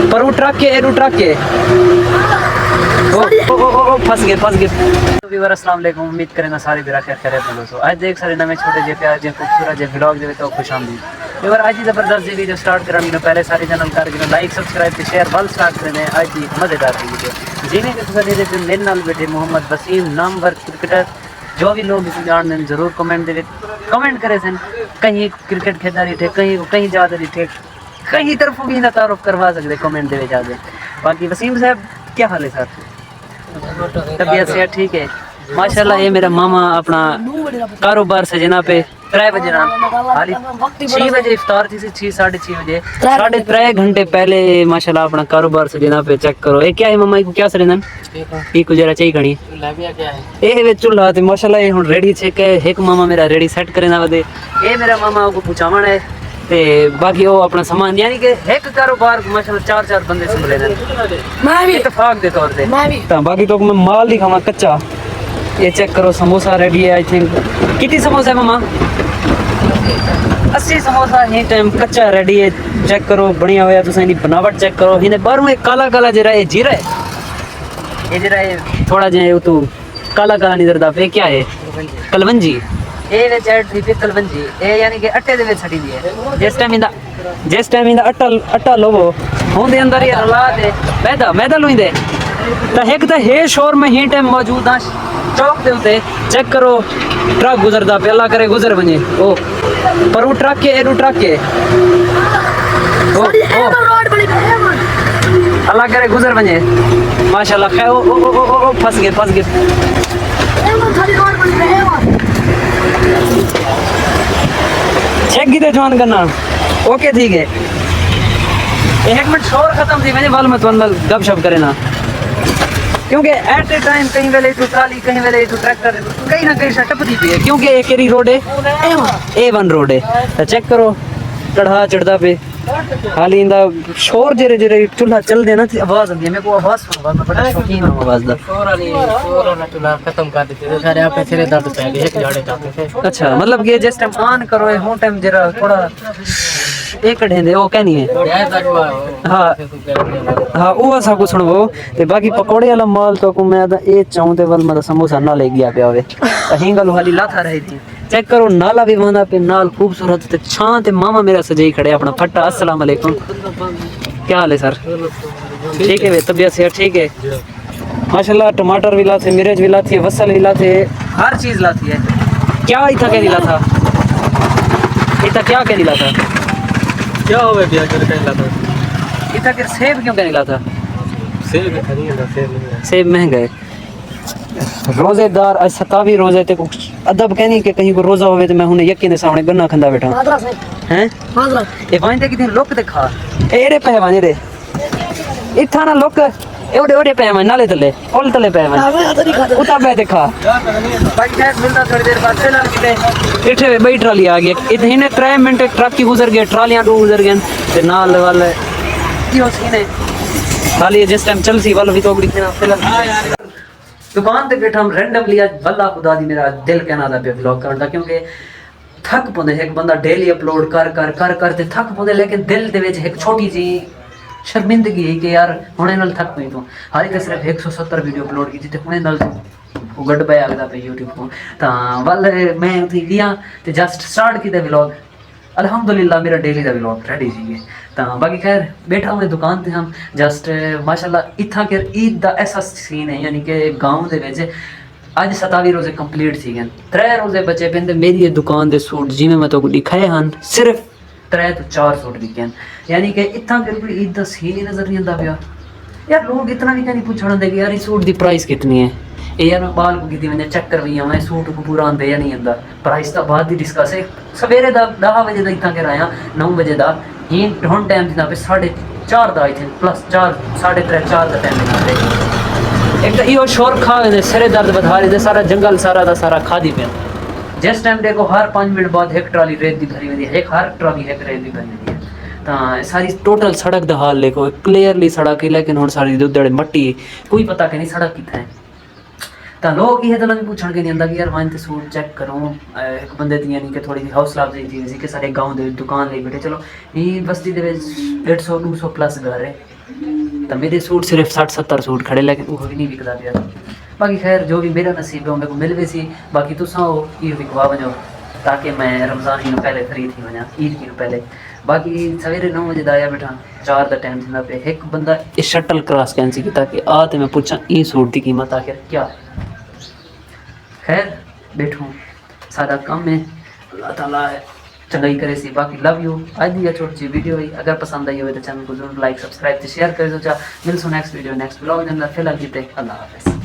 पर वो ट्रक के ओ फंस गए तो व्यूअर अस्सलाम वालेकुम। उम्मीद करेंगे सारे बिरा खैरियत में दोस्तों। आज देख सारे नवे छोटे जे प्यार जे खूबसूरत जे व्लॉग दे तो खुशामदीद। व्यूअर आज ही ज़बरदस्त जी वीडियो स्टार्ट कराने पहले सारे चैनल कर लाइक सब्सक्राइब ते शेयर बल स्टार्ट करने आज की मज़ेदार वीडियो जिन्हें कि तुसा दे मेरे नाल बैठे मोहम्मद वसीम नामवर क्रिकेटर। जो भी लोग इसे जान दें जरूर कमेंट करे सन। कहीं क्रिकेट खेलता रही थे, कहीं जाते रही थे, कहीं तरफ भी ना तारुफ करवा सकते कमेंट दे जाते। बाकी वसीम साहब क्या हाल है सर? तबीयत से ठीक है माशाल्लाह। ये मेरा मामा अपना कारोबार से जना पे 3 बजे ना हाली 6 बजे इफ्तार थी 6-6:30 बजे 3.5 घंटे पहले माशाल्लाह अपना कारोबार से जना पे चेक करो। ये क्या है मामा को क्या सरेंदन ई को जरा चाहिए घणी ए वे चूल्हा ते माशाल्लाह ये हुन रेडी छे के एक मामा मेरा रेडी सेट करे ना वदे। ये मेरा मामा को पूछावण है ते बाकी वो अपना सामान यानी कि एक कारोबार माशाल्लाह 4 बंदे संभले ने। मैं भी इत्तेफाक दे तौर पे ता बाकी तो मैं माल दिखावा कच्चा। ये चेक करो समोसा रेडी है। आई थिंक कितनी समोसा है मामा? 80 समोसा ही टाइम कच्चा रेडी है। चेक करो बढ़िया होया तुसा इनी बनावट चेक करो। इने बाहरों एक काला काला जरा ये जीरा है, ये जरा ये थोड़ा जे तू काला काला नहीं दरदा पे क्या है कलवंजी। ए वे चैट थी पे कलवंजी ए यानी कि अट्टे दे विच छड़ी दी है। जिस टाइम इंदा अट्टा लोवो होंदे अंदर ये रला दे मैदा लोइंदे ता एक ता हे शोर में ही टाइम मौजूद आ चौक दे उते। चेक करो ट्रक गुजरदा पे अल्लाह करे गुजर बने ओ पर वो ट्रक के ओ अल्लाह करे गुजर बने माशाल्लाह। खैर ओ फंस गए चेक गिदे जवान करना ओके ठीक है। 1 मिनट शोर खत्म थी मैंने वाल मत वंदल गपशप करे ना क्योंकि एट ए टाइम कहीं वेले तो ट्राली कहीं वेले तो ट्रैक्टर कहीं ना कहीं टपदी पी है क्योंकि एक केरी रोड है A1 रोड है। तो चेक करो चढ़ा चढ़दा पे हाली इंदा शोर जरे चूल्हा चल देना थी आवाज आंदी है। मेरे को आवाज सुनवा मैं बड़ा शौकीन हूं आवाज दा। शोर ना चूल्हा खत्म कर देते सारे आपे सिरे दर्द पै गए एक जाड़े जाते। अच्छा मतलब कि जिस टाइम ऑन करो हो टाइम जरा थोड़ा एक ढेंदे वो कहनी है हाँ वो ऐसा कुछ सुनवो ते बाकी पकोड़े वाला माल तो को मैं ए चाहूं ते वल मतलब समोसा ना ले गया पे आवे हिंगल वाली लाथा रही थी। चेक करो नाला भी वंदा पे नाल खूबसूरत ते छां ते मामा मेरा सजाई खड़े अपना फट्टा। अस्सलाम वालेकुम क्या हाल है सर? ठीक है वे तबीयत से ठीक है माशाल्लाह। टमाटर भी लाते मिर्च भी लाती है वसल भी लाते हर चीज लाती है। क्या इतना क्या नहीं लाता इतना क्या नहीं लाता क्या हो गया इतना के सेब क्यों नहीं लाता? सेब महंगा है। रोजेदार आज 27 रोजे ते अदब कहनी कि कहीं को रोजा होवे तो मैं हुने यकीन दे सामने गन्ना खंदा बैठा हैं ए वांदे किथे लोक ते खा एड़े पे वांदे दे इथा ना लोक एड़े पे वांदे नाले तले ओल तले पे वांदे उता बैठे खा भाई शायद मिलता थोड़ी देर बाद चला किते इठे बई ट्राली आ गई इतने 3 मिनट ट्रक की गुजर गए ट्रालियां दो गुजर गए ते नाल वाले की सीने खाली जिस टाइम चल सी वाल भी तो बड़ी फिलहाल दुकान पे बैठा हम रैंडमली आज बल्ला खुदा दी मेरा दिल कहना था पे व्लॉग करदा क्योंकि थक पोंदे एक बंदा डेली अपलोड कर ते थक पोंदे लेकिन दिल दे विच एक छोटी जी शर्मिंदगी है कि यार हुणे नाल थक पई तो हाली ते सिर्फ 170 वीडियो अपलोड की ते हुणे नाल वो गड पे आगदा पे YouTube को ता वल मैं उठी लिया ते जस्ट स्टार्ट कीते व्लॉग अल्हम्दुलिल्लाह मेरा डेली दा व्लॉग रेडी जी ता बाकी खैर बैठा हुए दुकान ते हम जस्ट माशाल्लाह इथा के ईद दा ऐसा सीन है यानी कि गांव दे विच आज 27 रोजे कंप्लीट सी गए 3 रोजे बचे पेंदे मेरी ये दुकान दे सूट जिवें मैं तो दिखाए हन सिर्फ 3 तो 4 सूट बिके यानी कि इथा के कोई ईद दा सीन ही नजर नहीं आंदा पिया यार। लोग इतना भी नहीं पूछण दे कि यार इस सूट दी प्राइस कितनी है ए यार मैं बाल को गिदी मैंने चक्कर भी आवे सूट को पूरा आंदे या नहीं आंदा प्राइस दा बाद दी डिस्कस है। सवेरे दा 10 बजे दा इथा के आया 9 बजे दा ये हुन टाइम दिना पे 4:30 दा आई थिंक प्लस 4 3:30 4 दा टाइम दिना एक तो यो शोर खा दे सिरे दर्द बधा दे सारा जंगल सारा दा सारा खादी पे जिस टाइम देखो हर 5 मिनट बाद एक ट्राली रेत दी भरी हुई है एक हर ट्राली एक रेत दी भरी हुई है ता सारी टोटल सड़क दा हाल देखो क्लियरली सड़क है लेकिन हुन सारी दुधड़े मट्टी कोई पता के नहीं सड़क किथे है ता लोग ये तो भी पूछण के नहीं आंदा कि यार वन ते सूट चेक करो एक बंदे दी यानी कि थोड़ी हौसला अफजाई थी कि सारे गांव दे दुकान ले बैठे चलो ये बस्ती दे 150 200 प्लस घर है तो मेरे सूट सिर्फ 60-70 सूट खड़े, लेकिन वो भी नहीं विकदा पिया। बाकी खैर जो भी मेरा नसीब है मेरे को मिल भी सी। बाकी तुसा हो ये विकवा वजो ताकि मैं रमज़ान ही पहले फ्री थी वञा, ईद की पहले। बाकी सवेरे 9 बजे आया बैठा, 4 का टाइम थी पे एक बंदा इस शटल क्रॉस कैंसिल किया कि आ तो मैं पूछा ये सूट की कीमत आखिर क्या। खैर बैठूँ सारा काम है, अल्लाह ताला चंगाई करे सी। बाकी लव यू। आज दी छोटी सी वीडियो हुई, अगर पसंद आई हो तो चैनल को जरूर लाइक सब्सक्राइब शेयर कर दो। मिलसो नेक्स्ट वीडियो नेक्स्ट ब्लॉग के अंदर। फिलहाल जीते अल्लाह हाफ़िज़।